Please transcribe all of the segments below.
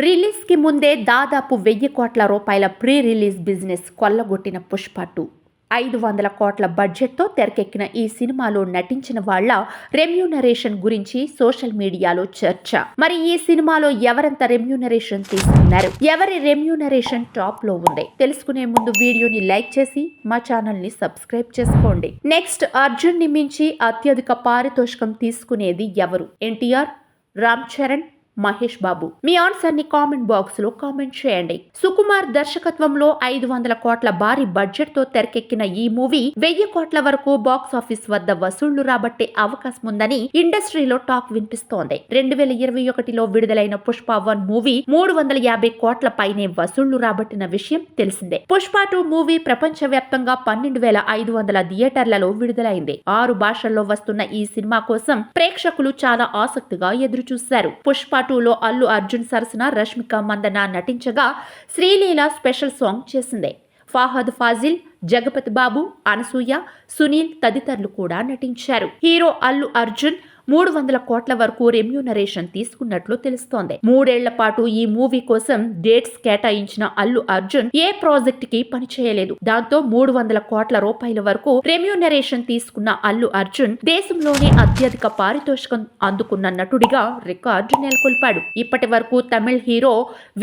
Release కి ముందే దాదాపు 1000 కోట్ల రూపాయల ప్రీ రిలీజ్ బిజినెస్ కొల్లగొట్టిన పుష్ప 2. 500 కోట్ల బడ్జెట్తో తెరకెక్కిన ఈ సినిమాలో నటించిన వాళ్ళ రెమ్యూనరేషన్ గురించి సోషల్ మీడియాలో చర్చ. మరి ఈ సినిమాలో ఎవరంత రెమ్యూనరేషన్ తీసుకున్నారు, ఎవరి రెమ్యూనరేషన్ టాప్ లో ఉంది తెలుసుకునే ముందు వీడియోని లైక్ చేసి మా ఛానల్ ని సబ్స్క్రైబ్ చేసుకోండి. నెక్స్ట్, అర్జున్ ని మించి అత్యధిక పారితోషికం తీసుకునేది ఎవరు? ఎన్టీఆర్, రామ్ చరణ్, మహేష్ బాబు? మీ ఆన్సర్ ని కామెంట్ బాక్స్ లో కామెంట్ చేయండి. సుకుమార్ దర్శకత్వంలో 500 కోట్ల భారీ బడ్జెట్ తో తెరకెక్కిన ఈ మూవీ 1000 కోట్ల వరకు బాక్స్ ఆఫీస్ వద్ద వసూళ్లు రాబట్టే అవకాశం ఉందని ఇండస్ట్రీలో టాక్ వినిపిస్తోంది. 2021లో విడుదలైన పుష్ప 1 మూవీ 350 కోట్ల పైనే వసూళ్లు రాబట్టిన విషయం తెలిసిందే. పుష్ప 2 మూవీ ప్రపంచ వ్యాప్తంగా 12,500 థియేటర్లలో విడుదలైంది. 6 భాషల్లో వస్తున్న ఈ సినిమా కోసం ప్రేక్షకులు చాలా ఆసక్తిగా ఎదురుచూశారు. పుష్ప 2లో అల్లు అర్జున్ సరసన రష్మిక మందన నటించగా శ్రీలీల స్పెషల్ సాంగ్ చేసింది. ఫహద్ ఫాజిల్, జగపతి బాబు, అనసూయ, సునీల్ తదితరులు కూడా నటించారు. హీరో అల్లు అర్జున్ 300 కోట్ల వరకు రెమ్యూనరేషన్ తీసుకున్నట్లు తెలుస్తోంది. 3 ఏళ్ల పాటు ఈ మూవీ కోసం డేట్స్ కేటాయించిన అల్లు అర్జున్ ఏ ప్రాజెక్ట్ కి పనిచేయలేదు. దాంతో 300 కోట్ల రూపాయల వరకు రెమ్యూనరేషన్ తీసుకున్న అల్లు అర్జున్ దేశంలోనే అత్యధిక పారితోషికం అందుకున్న నటుడిగా రికార్డు నెలకొల్పాడు. ఇప్పటి వరకు తమిళ్ హీరో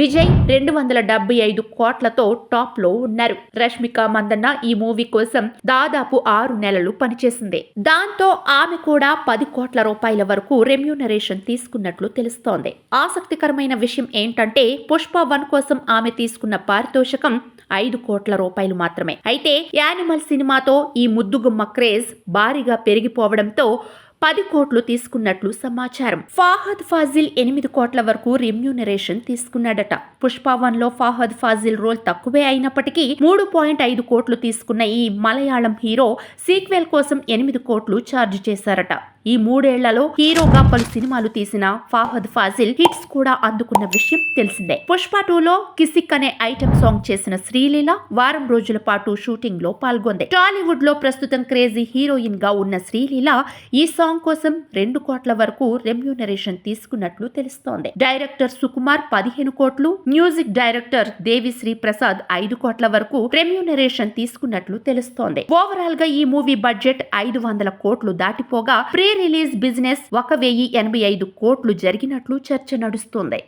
విజయ్ 275 కోట్లతో టాప్ లో ఉన్నారు. రష్మిక మందన్న ఈ మూవీ కోసం దాదాపు 6 నెలలు పనిచేసింది. దాంతో ఆమె కూడా 10 కోట్ల రూపాయల వరకు రెమ్యూనరేషన్ తీసుకున్నట్లు తెలుస్తోంది. ఆసక్తికరమైన విషయం ఏంటంటే పుష్ప 1 కోసం ఆమె తీసుకున్న పారితోషికం 5 కోట్ల రూపాయలు మాత్రమే. అయితే యానిమల్ సినిమాతో ఈ ముద్దుగుమ్మ క్రేజ్ భారీగా పెరిగిపోవడంతో 10 కోట్లు తీసుకున్నట్లు సమాచారం. ఫహద్ ఫాజిల్ 8 కోట్ల వరకు రెమ్యూనరేషన్ తీసుకున్నాడట. పుష్ప 1లో ఫహద్ ఫాజిల్ రోల్ తక్కువే అయినప్పటికీ 3.5 కోట్లు తీసుకున్న ఈ మలయాళం హీరో సీక్వెల్ కోసం 8 కోట్లు ఛార్జ్ చేశారట. ఈ 3 ఏళ్లలో హీరోగా పలు సినిమాలు తీసిన ఫహద్ ఫాజిల్ హిట్స్ కూడా అందుకున్న విషయం తెలిసిందే. పుష్ప 2లో కిసిక్ అనే ఐటమ్ సాంగ్ చేసిన శ్రీలీల వారం రోజుల పాటు షూటింగ్ లో పాల్గొంది. టాలీవుడ్ లో ప్రస్తుతం క్రేజీ హీరోయిన్ గా ఉన్న శ్రీలీల ఈ సాంగ్ కోసం 2 కోట్ల వరకు రెమ్యూనరేషన్ తీసుకున్నట్లు తెలుస్తోంది. డైరెక్టర్ సుకుమార్ 15 కోట్లు, మ్యూజిక్ డైరెక్టర్ దేవిశ్రీ ప్రసాద్ 5 కోట్ల వరకు రెమ్యూనరేషన్ తీసుకున్నట్లు తెలుస్తోంది. ఓవరాల్ గా ఈ మూవీ బడ్జెట్ 500 కోట్లు దాటిపోగా ప్రీ రిలీజ్ బిజినెస్ 1085 కోట్లు జరిగినట్లు చర్చ నడుస్తోంది.